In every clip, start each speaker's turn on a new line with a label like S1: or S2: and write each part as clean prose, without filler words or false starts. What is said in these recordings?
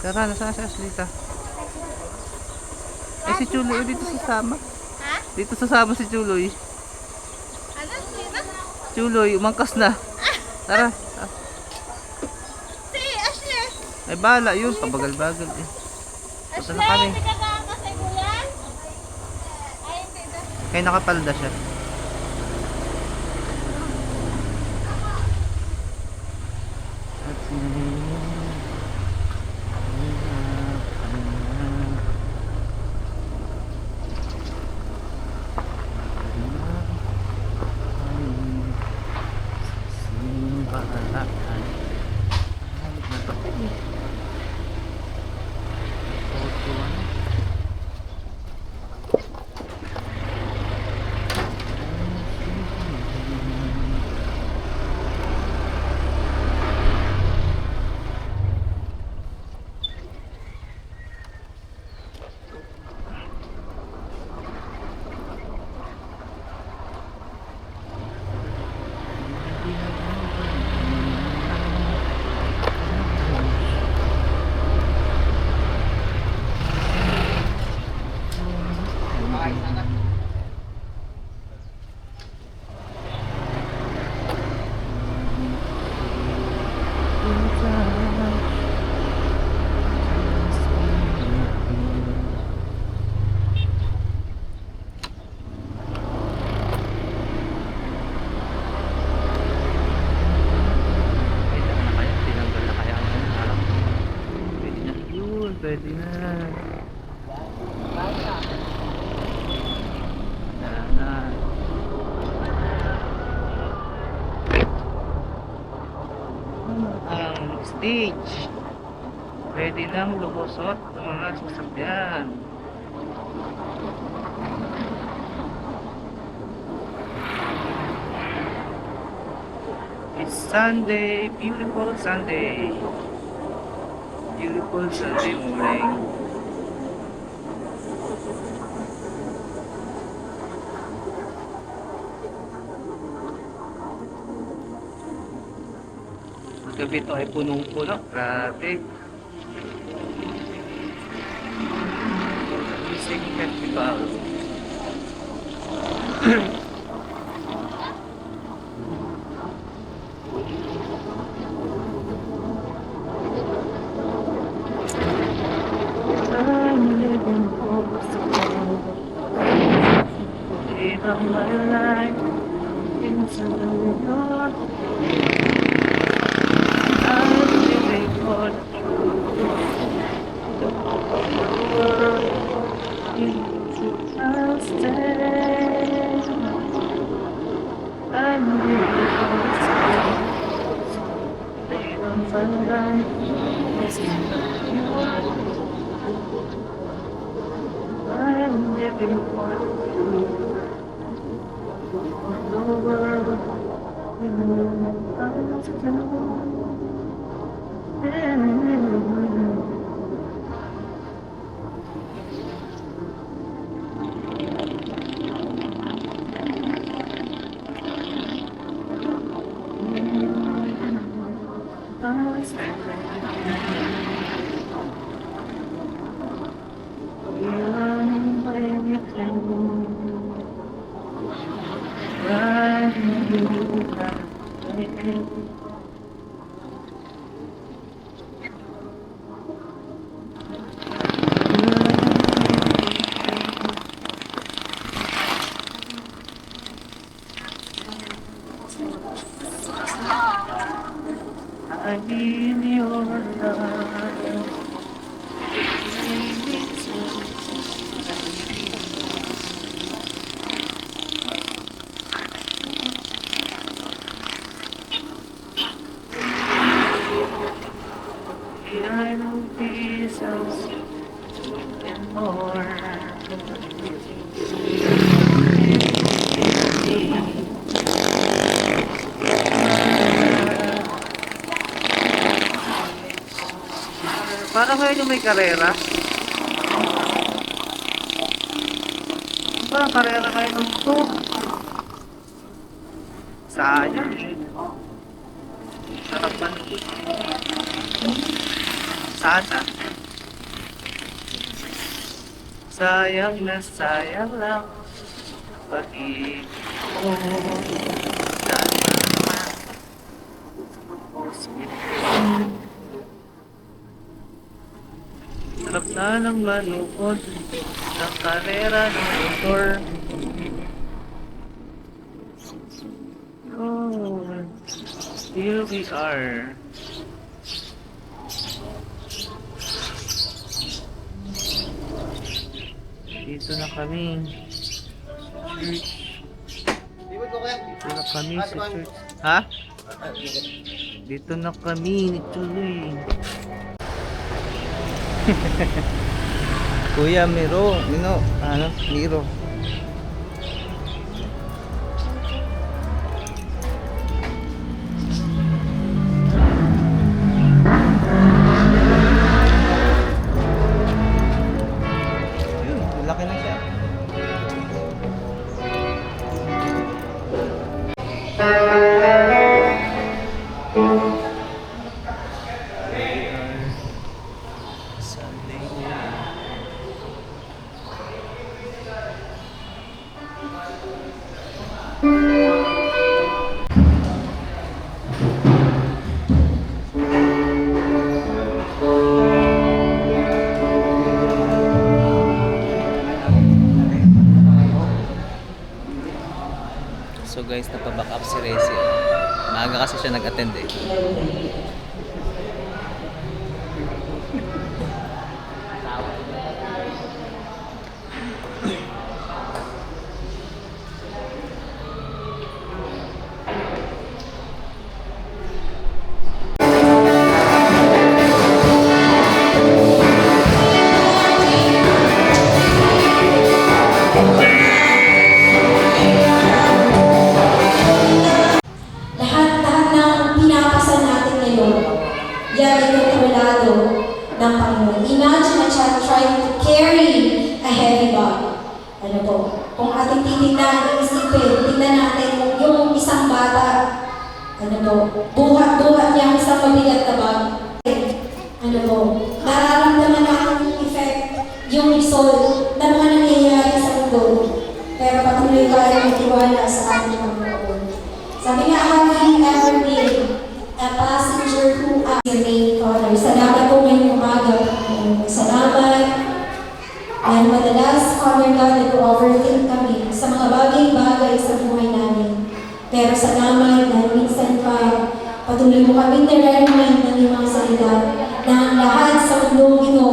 S1: Tara, nasaan si Ashlita? Eh, si Chuloy, dito sasama.
S2: Ha?
S1: Dito sasama si Chuloy.
S2: Ano? Sino?
S1: Chuloy, umangkas na. Tara.
S2: Si Ashley!
S1: Ay, bala yun. Pabagal-bagal eh. Punta na kami.
S2: Ashley! Hindi ka nakakasay mo yan? Ay, hindi na.
S1: Kaya nakapalda siya. Pwede na. Na. Ang stage. Pwede nang lumusot ng mga sasakyan. It's Sunday, beautiful Sunday. Beautiful Sunday morning. Gabi ito ay punong-puno. Grabe. Music festival. I'm living for live of my life into New York. I'm living for the world into stay. I'm living for live of my life into New York. I'm living for the world. I need your love. I don't be so anymore. Parang ngayon yung may karera. Parang karera kayo ng to. Sayang. Sarap man. Sana. Sayang na sayang lang pag-ibig ko. Sana sarap sanang manood ng karera ng motor. Oh, here we are. Dito na kami. Church. Dito na kami sa church. Ha? Dito na kami ni Chuloy. Kuya Miro, Miro. Ayun, laki na siya. So guys, napaback up si Rezi. Maaga kasi siya nag-attend eh.
S3: Lahat-lahat ng pinapasan natin ngayon, yan ay kontrolado ng Panginoon. Imagine a child trying to carry a heavy bag. Ano po? Kung ating titignan, isipin, tignan natin yung isang bata, ano po, buhat-buhat niya ang isang mabigat na bag. Ano po, nararamdaman natin yung effect, yung result ng mga nangyayari sa mundo. Pero patuloy tayo magtiwala sa ating Panginoon. Sabi nga, have you ever been a passenger who asked your main father? Salamat po ngayong umaga. Salamat. And madalas, Father God, nag-overthink kami sa mga bagay-bagay sa buhay namin. Pero salamat dahil minsan pa patuloy mo kami nirarinig ng iyong mga salita na ang lahat sa mundong ito.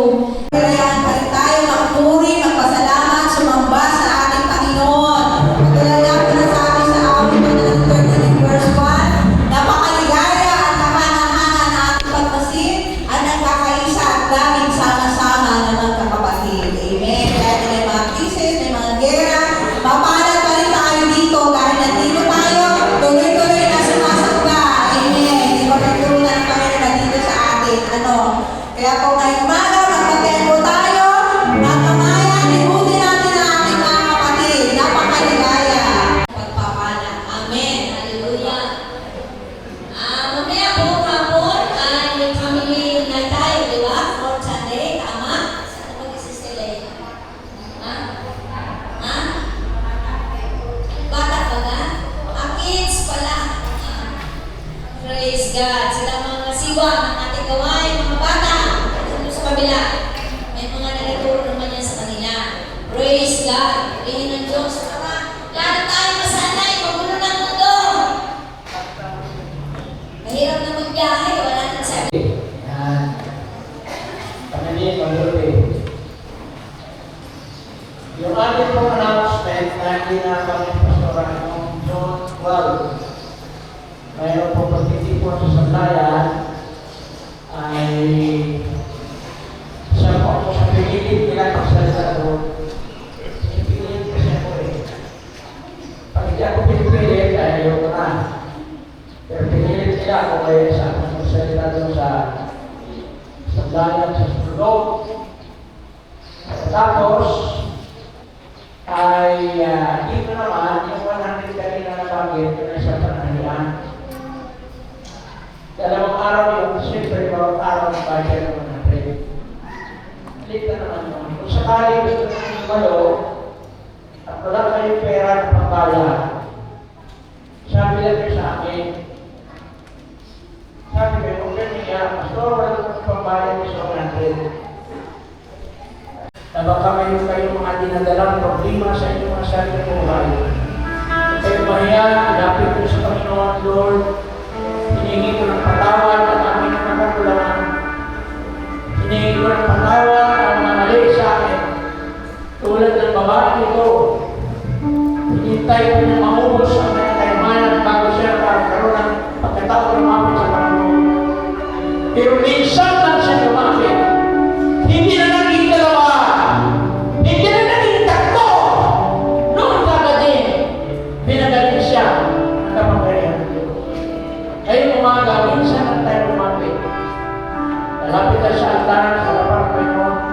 S4: Kaya tayo magpuri, magpasalamat, sumamba sa ating Panginoon. Pagkalala ko na sabi sa amin ng 13 verse 1, napakaligaya at kahangahangan na ating pagmasid at nagkakaisa at daming sama-sama na magkakapatid. Amen. Kaya may mga krisis, may mga gera, mapalad pa rin tayo dito kahit nandito tayo, tuloy-tuloy na sumasagda. Amen. Hindi ba pagturunan ng Panginoon na dito sa atin? Kaya po ngayong umaga, magpagtempo tayo, magkamayan, ibuti natin ang ating mga kapatid. Napakaligaya. Pagpapala. Amen. Hallelujah. Mamaya po hapon ay family night tayo, di ba? For Sunday, tama? Saan mag-isisile? Ha? Ha? Bata pa na? Kids pala. Praise God. Sila mga siwa ng ating gawain, mga bata. Sa kabila, may mga nagtuturo naman yan sa kanila. Praise God. Pilihin ng Diyos. Lalo tayo masanay, magulo ng mundo. Mahirap na magbiyahe, wala nang sabi.
S5: Yan. Pananin, mabuti. Yung ating pong announcement na ginagawa ng pastoran noong June 12, mayroon po pagtitipon sa Sandayan ay siya po ako sa pinilit nila pagsalita doon. Pinipilit kasi ako eh. Pag hindi ako pinipilit, ay ayoko na. Pero pinilit nila ako kaya sa akong magsalita doon sa Sandayan, sa Sulog. Tapos, ay dito naman, yung 100 kanina na bagay, ito na sa panahian. Dalawang araw yung siyempre, bawat araw ng bagay ng 100. Dito naman yun. Kung sakali gusto naman kayong pera ng pambayad. Sabi lang sa akin, sabi ko, kung ganyan, pastor, wala kang pambayad sa natin. Na baka mayroon kayong mga dinadalang problema sa inyong mga sariling buhay. Kayo mahiya, ilapit ko sa Panginoon, Lord. Hiningi ko ng patawad at aming nakakulangan. Hiningi ko ng patawad ang mga mali sa akin. Tulad ng babae ito, hinintay ko niya maubos ang kanyang kayamanan bago siya magkaroon ng pagkatao ng lumapit sa Panginoon. Pero minsan lang siya lumapit. Hindi na naging dalawa. Hindi na naging tatlo. Noon kagatin, pinagaling siya ng kapangyarihan ng Diyos. Ngayong umaga, minsan lang tayo lumapit. Lalapit tayo sa altar, sa harapan ng Panginoon.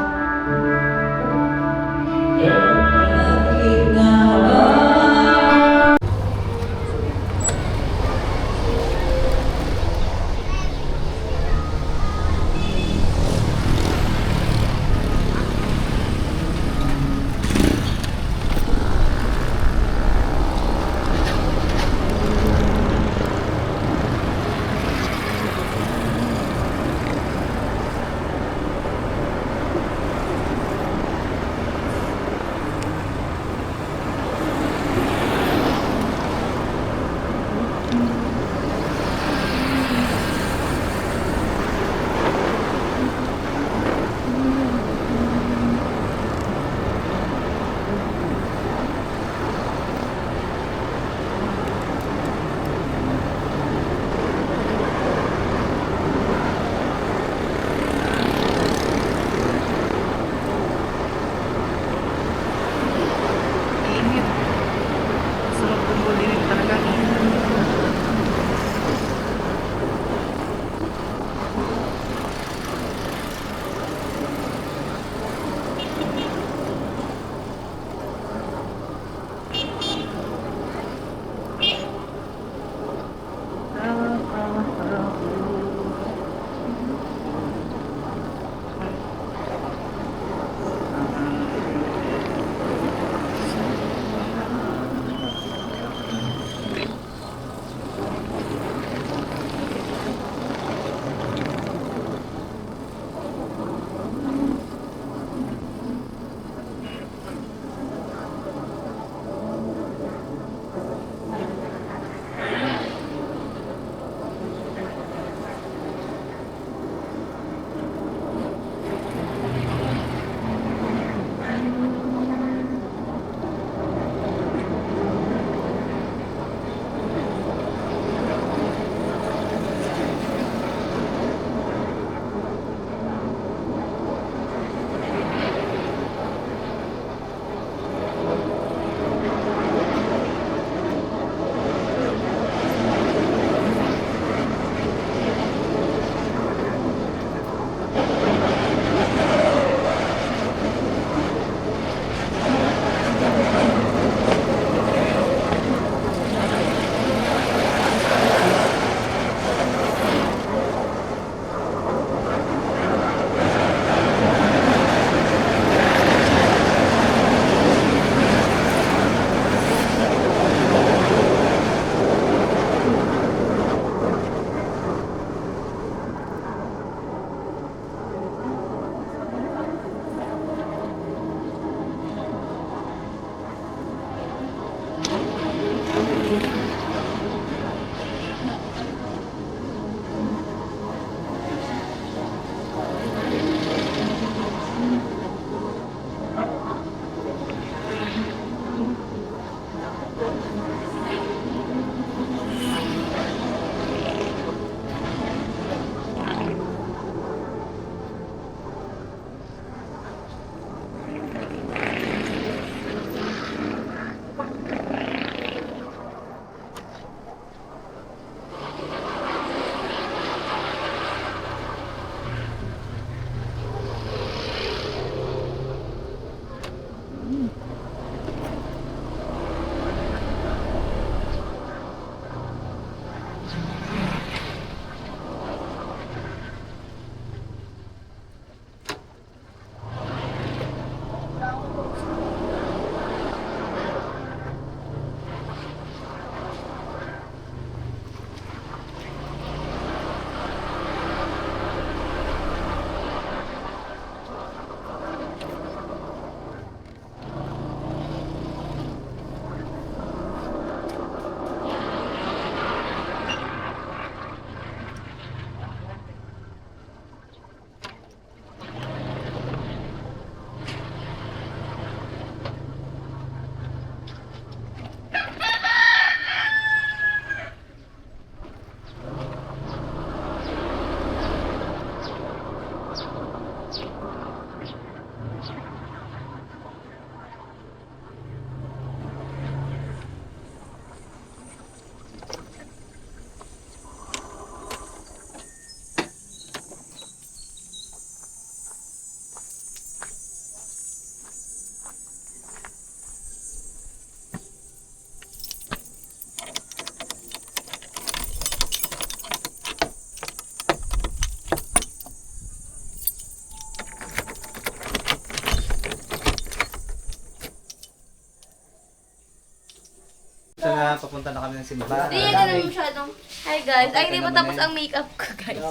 S1: Sana papunta na kami ng simbahan.
S2: Hindi ka na masyadong. Hi guys. Ay, hindi pa tapos ang makeup ko guys.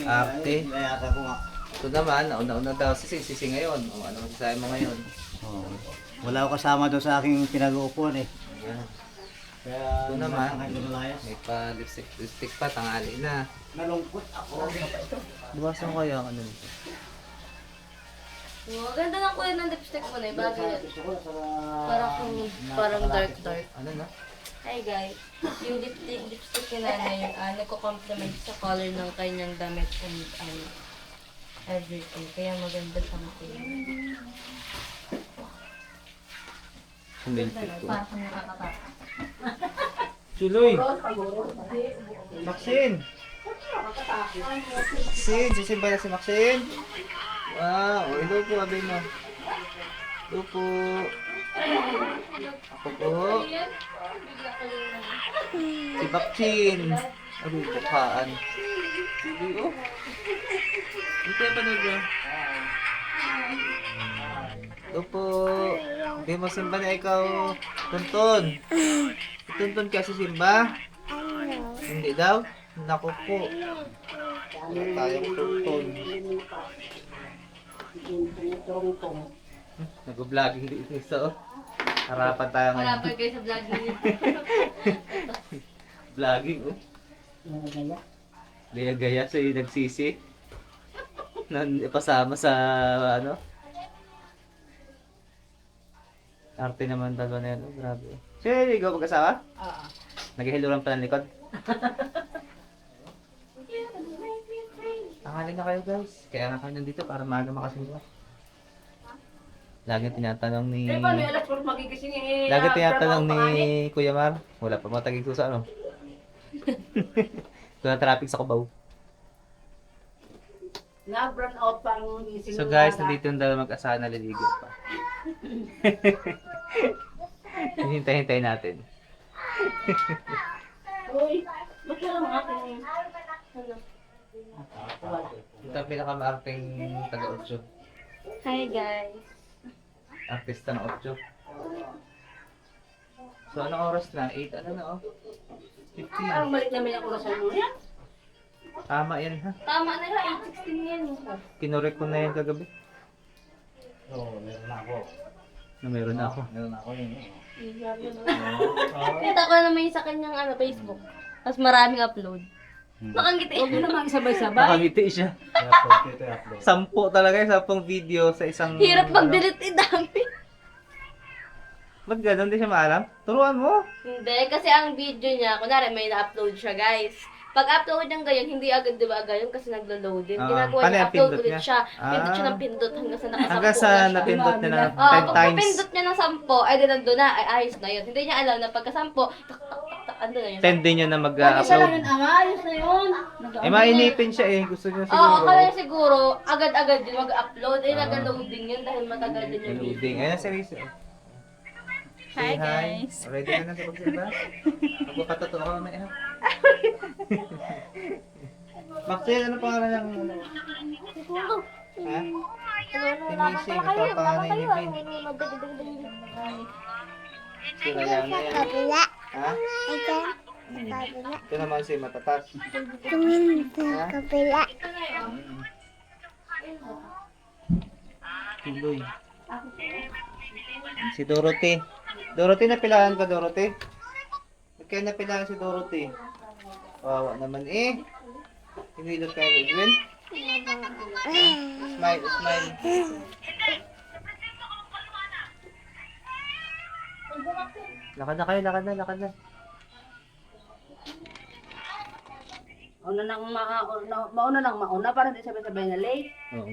S1: Ate. Ito naman, nauna-una daw si Sisi ngayon. O ano masasabi mo ngayon?
S6: Oh. Wala ako kasama doon sa aking pinag-uupuan eh.
S1: Yan.
S6: Kaya
S1: Ito naman,
S6: lumayas.
S1: may pa lipstick pa, tangali na.
S6: Nalungkot ako.
S1: Buwasan ko kaya ang ano nito.
S2: Oh, ganda ng kulay ng lipstick mo na eh. Bagay yan.
S6: Gusto ko sa...
S2: Parang dark.
S1: Ano na?
S2: Hi guys. Yung lipstick ni nanay, nagko-complement sa color ng kanyang damit and everything. Kaya maganda something.
S1: Ang lipstick ko.
S2: Parang nakakatakot.
S1: Chuloy! Maxine! Maxine! Sisimba na si Maxine! Wow! Hello po, abay mo. Hello po. Ako po. Si Maxine! Ano yung bukaan? Sige, oh. Ito yung panood niya. Hello po. Hindi mo simba na ikaw. Tuntun. Tuntun kasi simba? Hindi daw? Naku po. Wala tayong tuntun. Nag-vlogging dito isa oh. Harapan tayo
S2: Wala
S1: ngayon.
S2: pa guys sa vlog niyo.
S1: Vlogging oh. Gaya-gaya sa nagsisi. Ipasama sa ano. Arte naman dalawa na yan. Oh, grabe. Sige, ikaw mag-asawa? Oo. Naghihiluran pa ng likod? Tanghali na kayo guys. Kaya nga kayo nandito para maaga makasimba. Lagi tinatanong ni... Lagi tinatanong ni Kuya Mar. Wala pa mataging susa ano. Ito na traffic sa Cubao.
S7: Na-burn out pa ang gising.
S1: So guys, nandito yung dalawa mag-asawa na liligo pa. Hintay-hintay natin.
S7: Uy, ba't na lang aking...
S1: Ito ang pinakamaarting taga-8.
S2: Hi guys.
S1: Artista ng 8. So anong oras na? 8 ano na oh? 15.
S7: Parang balik namin ako sa mo yan.
S1: Tama yan ha.
S2: Tama na lang, 8:16 yan.
S1: Kinorek ko na yan kagabi.
S6: Oo, meron na ako.
S1: Na meron na ako.
S6: Meron na ako yun.
S2: Kita ko naman yung sa kanyang Facebook. Tapos maraming upload. Nakangiti.
S7: Huwag mo naman sabay-sabay.
S1: Nakangiti siya.
S6: I-upload ko ito, i-upload.
S1: 10 talaga yung 10 video sa isang...
S2: Hirap mag-delete, dami.
S1: Ba't ganun? Hindi siya maalam? Turuan mo.
S2: Hindi, kasi ang video niya, kunwari may na-upload siya guys. Pag-upload niyang ganyan, hindi agad diba ganyan kasi naglo-load din. Ginagawa
S1: Paano
S2: niya,
S1: yung
S2: upload
S1: pindot
S2: ulit
S1: niya?
S2: siya. Pindot siya
S1: Ah.
S2: ng pindot hanggang sa nakasampu
S1: Hanggang sa
S2: na siya.
S1: napindot niya na
S2: Oh,
S1: 10
S2: kung
S1: times.
S2: napindot niya ng 10, ay di nandun na, ay ayos na yun. Hindi niya alam na pagka-10, ando na yun.
S1: 10 din yun na
S7: Isa lang
S1: mag-upload.
S7: yun, ama. Ayos na yun.
S1: Eh, mainipin siya eh. Gusto niya
S2: Oo,
S1: siguro.
S2: akala niya siguro, agad-agad din mag-upload. Ay, nag-loading yun dahil matagal din yung video.
S1: Loading. Ayun na si Riz. Hi guys. Ready ka na sa pagsimba? Magpapatotoo ka mamaya. Maxine, ano pangalan ng ano? Ha? Tinising, ito ang pangalan ni Vin. Si Rayana yan. Ha? Ito naman si Matatas. Ha? Tuloy. Si Dorothy. Dorothy, napilaan ka, Dorothy? Ba't kayo napilaan si Dorothy? Wawa naman eh. Hinilot kayo, Edwin? Smile, smile. Lakad na kayo, lakad na, lakad na.
S7: Mauna nang mauna para hindi sabay-sabay na late.
S1: Oo.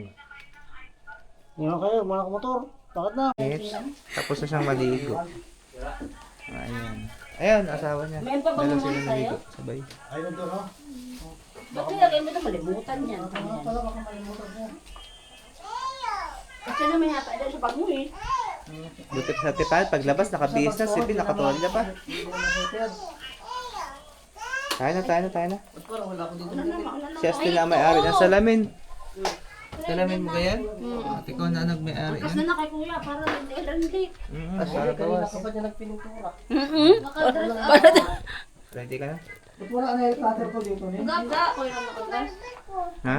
S6: Ngayon kayo, mga motor. Bakit na?
S1: Yes. Tapos na siyang maligo. Ayan. Ayan, asawa niya.
S7: May pa bang
S1: Dalawa
S7: mga
S1: sila
S7: sa'yo?
S1: naligo. Sabay.
S6: Ay, nandun ha?
S7: Ba't nilagay mo ito? Malimutan yan.
S6: Wala baka malimutan niya.
S7: Kasi na may hata dyan sa bag mo eh.
S1: Buti pa sa tipal, paglabas, naka-business, sipi, nakatolya pa. Tayo na, tayo na, tayo na.
S7: Mauna na, mauna na.
S1: Si Astin na may-ari ng salamin. Salamin mo kaya? At ikaw na nagmay-ari
S7: Kas
S1: yan.
S7: na kay kuya, para hindi late.
S1: Para bawas. Ready ka na?
S5: Ba't wala na yung cutter ko dito?
S7: Ganda, kuya na makatas.
S1: Ha?